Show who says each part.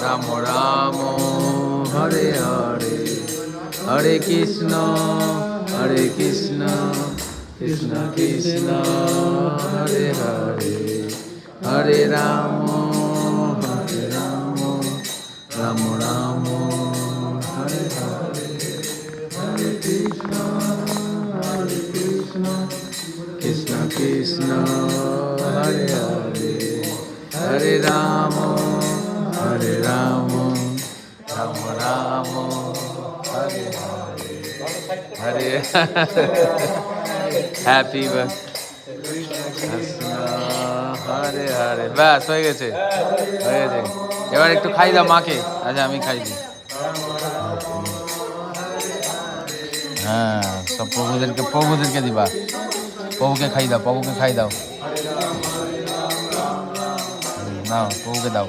Speaker 1: রাম রাম হরে হরে, হরে কৃষ্ণ কৃষ্ণ কৃষ্ণ হরে হরে, হরে রাম রাম রাম হরে হরে, হরে কৃষ্ণ কৃষ্ণ কৃষ্ণ হরে হরে, হরে রাম রাম রাম হরে হরে, হরে happy Krishna Hare Hare. ব্যাস হয়ে গেছে, হয়ে গেছে। এবার একটু খাই দাও মাকে। আচ্ছা আমি খাই দিই। হ্যাঁ, সব প্রভুদেরকে দিবা। প্রভুকে খাই দাও, প্রভুকে খাই দাও। নাও প্রভুকে দাও।